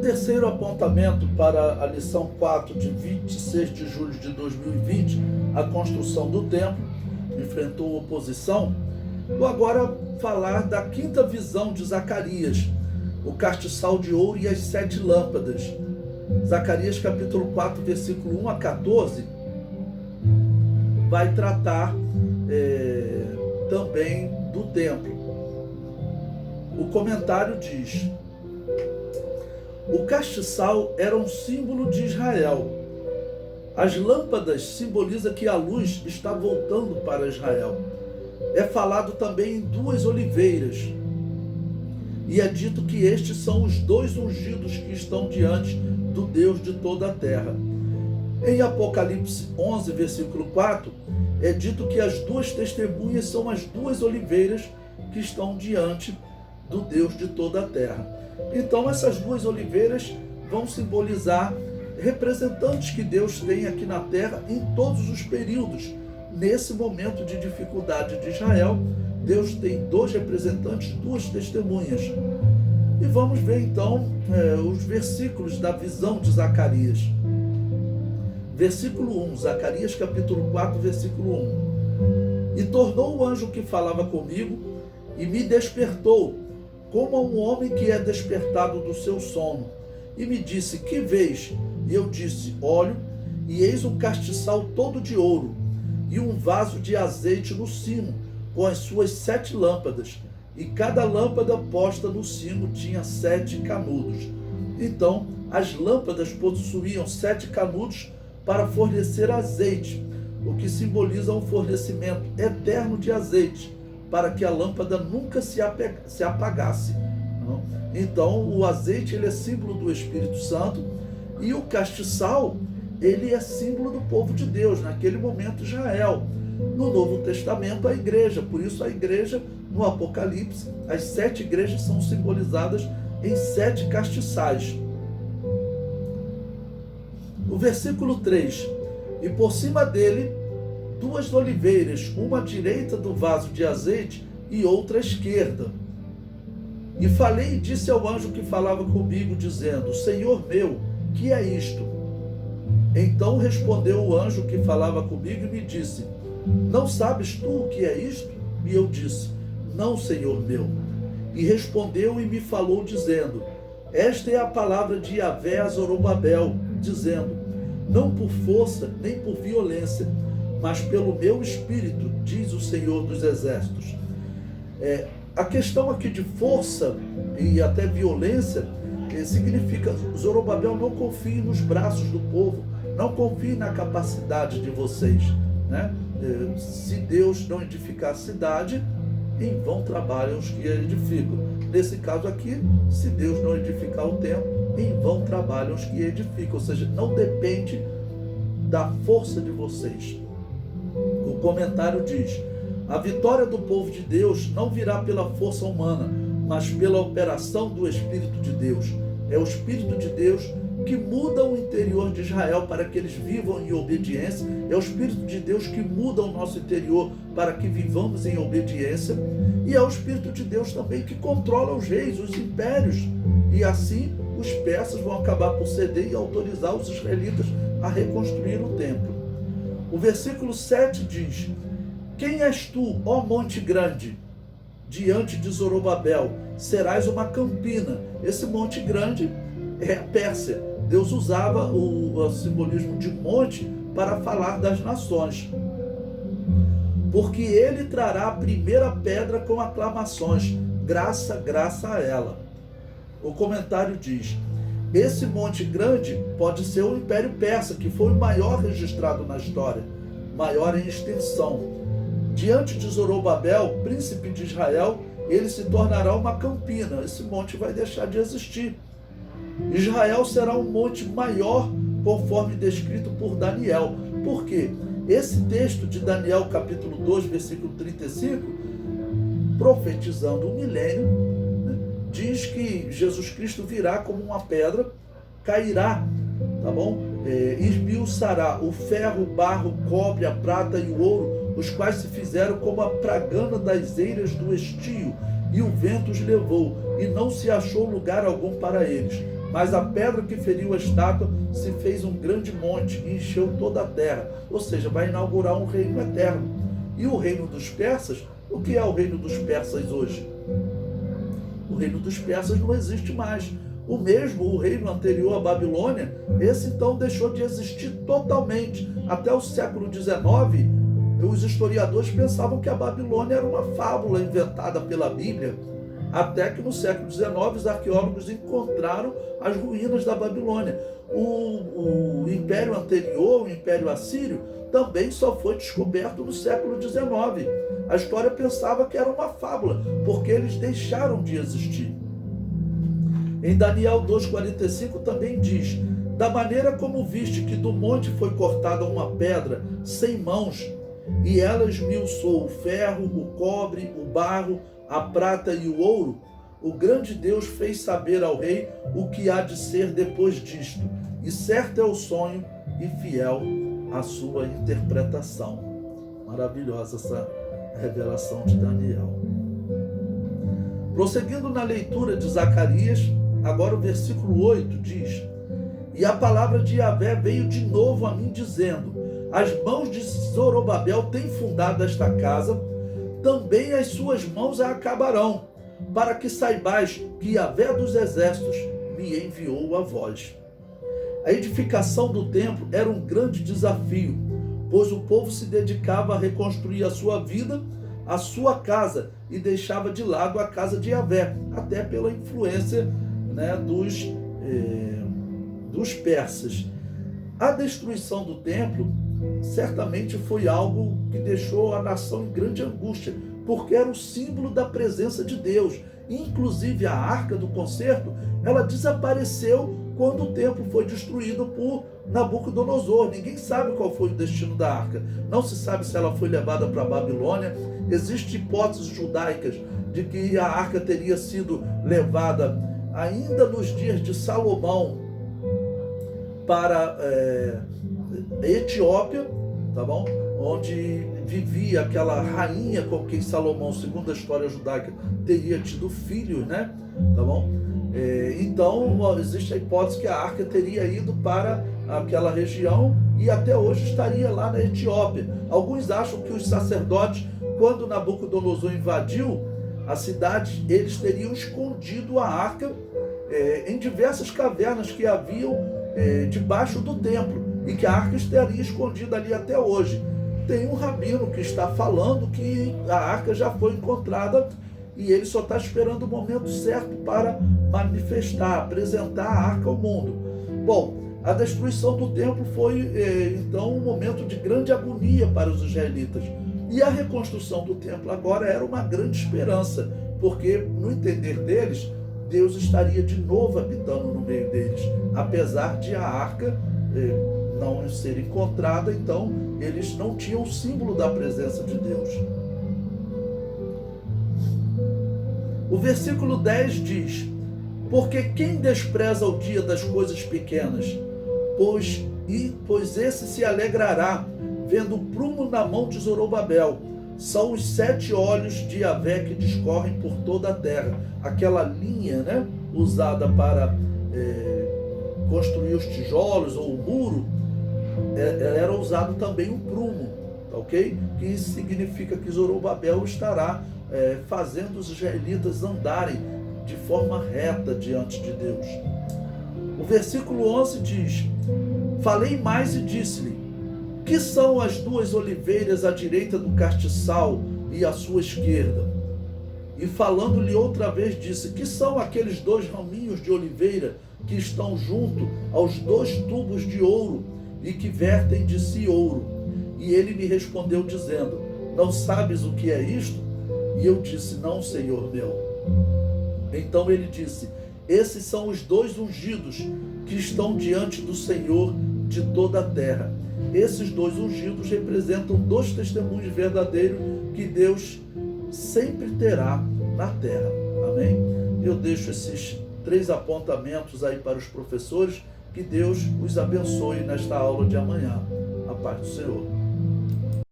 terceiro apontamento para a lição 4 de 26 de julho de 2020, a construção do templo, enfrentou oposição. Vou agora falar da quinta visão de Zacarias, o castiçal de ouro e as 7 lâmpadas. Zacarias capítulo 4, versículo 1 a 14, vai tratar também do templo. O comentário diz: o castiçal era um símbolo de Israel. As lâmpadas simbolizam que a luz está voltando para Israel. É falado também em 2 oliveiras. E é dito que estes são os 2 ungidos que estão diante do Deus de toda a terra. Em Apocalipse 11, versículo 4, é dito que as 2 testemunhas são as 2 oliveiras que estão diante do Deus de toda a terra. Então essas 2 oliveiras vão simbolizar representantes que Deus tem aqui na terra em todos os períodos. Nesse momento de dificuldade de Israel, Deus tem 2 representantes, 2 testemunhas. E vamos ver então os versículos da visão de Zacarias. Versículo 1, Zacarias capítulo 4, versículo 1. E tornou o anjo que falava comigo e me despertou, como a um homem que é despertado do seu sono. E me disse: que vês? E eu disse: olho, e eis um castiçal todo de ouro, e um vaso de azeite no cimo, com as suas 7 lâmpadas, e cada lâmpada posta no cimo tinha 7 canudos. Então, as lâmpadas possuíam 7 canudos para fornecer azeite, o que simboliza um fornecimento eterno de azeite, para que a lâmpada nunca se apagasse. Então, o azeite ele é símbolo do Espírito Santo, e o castiçal ele é símbolo do povo de Deus, naquele momento Israel. No Novo Testamento, a igreja. Por isso a igreja, no Apocalipse, as 7 igrejas são simbolizadas em 7 castiçais. O versículo 3: e por cima dele 2 oliveiras, uma à direita do vaso de azeite e outra à esquerda. E falei e disse ao anjo que falava comigo, dizendo: Senhor meu, que é isto? Então respondeu o anjo que falava comigo e me disse: não sabes tu o que é isto? E eu disse: não, Senhor meu. E respondeu e me falou, dizendo: esta é a palavra de Yahvé a Zorobabel, dizendo: não por força nem por violência, mas pelo meu espírito, diz o Senhor dos Exércitos. A questão aqui de força e até violência significa: Zorobabel, não confie nos braços do povo, não confie na capacidade de vocês, né? Se Deus não edificar a cidade, em vão trabalham os que a edificam. Nesse caso aqui, se Deus não edificar o templo, em vão trabalham os que edificam. Ou seja, não depende da força de vocês. O comentário diz: a vitória do povo de Deus não virá pela força humana, mas pela operação do Espírito de Deus. É o Espírito de Deus que muda o interior de Israel para que eles vivam em obediência. É o Espírito de Deus que muda o nosso interior para que vivamos em obediência. E é o Espírito de Deus também que controla os reis, os impérios. E assim os persas vão acabar por ceder e autorizar os israelitas a reconstruir o templo. O versículo 7 diz: quem és tu, ó monte grande? Diante de Zorobabel serás uma campina. Esse monte grande é a Pérsia. Deus usava o simbolismo de monte para falar das nações. Porque ele trará a primeira pedra com aclamações, graça, graça a ela. O comentário diz: esse monte grande pode ser o Império Persa, que foi o maior registrado na história, maior em extensão. Diante de Zorobabel, príncipe de Israel, ele se tornará uma campina. Esse monte vai deixar de existir. Israel será um monte maior, conforme descrito por Daniel. Por quê? Esse texto de Daniel, capítulo 2, versículo 35, profetizando o milênio, diz que Jesus Cristo virá como uma pedra, cairá, tá bom? Esmiuçará o ferro, o barro, o cobre, a prata e o ouro, os quais se fizeram como a pragana das eiras do estio, e o vento os levou, e não se achou lugar algum para eles. Mas a pedra que feriu a estátua se fez um grande monte e encheu toda a terra. Ou seja, vai inaugurar um reino eterno. E o reino dos persas, o que é o reino dos persas hoje? O reino dos persas não existe mais. O reino anterior à Babilônia, esse então deixou de existir totalmente. Até o século XIX, os historiadores pensavam que a Babilônia era uma fábula inventada pela Bíblia. Até que no século XIX os arqueólogos encontraram as ruínas da Babilônia. O império anterior, o Império Assírio, também só foi descoberto no século XIX. A história pensava que era uma fábula, porque eles deixaram de existir. Em Daniel 2,45 também diz: da maneira como viste que do monte foi cortada uma pedra sem mãos, e ela esmiuçou o ferro, o cobre, o barro, a prata e o ouro, o grande Deus fez saber ao rei o que há de ser depois disto, e certo é o sonho e fiel a sua interpretação. Maravilhosa essa revelação de Daniel. Prosseguindo na leitura de Zacarias, agora o versículo 8 diz: e a palavra de Yahvé veio de novo a mim dizendo: as mãos de Zorobabel têm fundado esta casa, também as suas mãos a acabarão, para que saibais que Yahvé dos exércitos me enviou a vós. A edificação do templo era um grande desafio, pois o povo se dedicava a reconstruir a sua vida, a sua casa, e deixava de lado a casa de Yahvé, até pela influência, dos persas. A destruição do templo certamente foi algo que deixou a nação em grande angústia, porque era o símbolo da presença de Deus. Inclusive a Arca do Concerto, ela desapareceu quando o templo foi destruído por Nabucodonosor. Ninguém sabe qual foi o destino da arca. Não se sabe se ela foi levada para a Babilônia. Existem hipóteses judaicas de que a arca teria sido levada ainda nos dias de Salomão para Etiópia, tá bom? Onde vivia aquela rainha com quem Salomão, segundo a história judaica, teria tido filhos, né? Tá bom? Então, existe a hipótese que a arca teria ido para aquela região e até hoje estaria lá na Etiópia. Alguns acham que os sacerdotes, quando Nabucodonosor invadiu a cidade, eles teriam escondido a arca em diversas cavernas que haviam debaixo do templo, e que a arca estaria escondida ali até hoje. Tem um rabino que está falando que a arca já foi encontrada e ele só está esperando o momento certo para manifestar, apresentar a arca ao mundo. Bom, a destruição do templo foi então um momento de grande agonia para os israelitas. E a reconstrução do templo agora era uma grande esperança, porque no entender deles, Deus estaria de novo habitando no meio deles, apesar de a arca não ser encontrada. Então eles não tinham o símbolo da presença de Deus. O versículo 10 diz: porque quem despreza o dia das coisas pequenas, pois esse se alegrará, vendo o prumo na mão de Zorobabel. São os 7 olhos de Yahvé que discorrem por toda a terra. Aquela linha, usada para construir os tijolos ou o muro, era usado também o prumo, ok? Que significa que Zorobabel estará fazendo os israelitas andarem de forma reta diante de Deus. O versículo 11 diz: falei mais e disse-lhe: que são as 2 oliveiras à direita do castiçal e à sua esquerda? E falando-lhe outra vez disse: que são aqueles 2 raminhos de oliveira que estão junto aos 2 tubos de ouro e que vertem de si ouro? E ele me respondeu dizendo: não sabes o que é isto? E eu disse: não, Senhor meu. Então ele disse: esses são os 2 ungidos que estão diante do Senhor de toda a terra. Esses 2 ungidos representam 2 testemunhos verdadeiros que Deus sempre terá na terra. Amém? Eu deixo esses 3 apontamentos aí para os professores. Que Deus os abençoe nesta aula de amanhã. A paz do Senhor.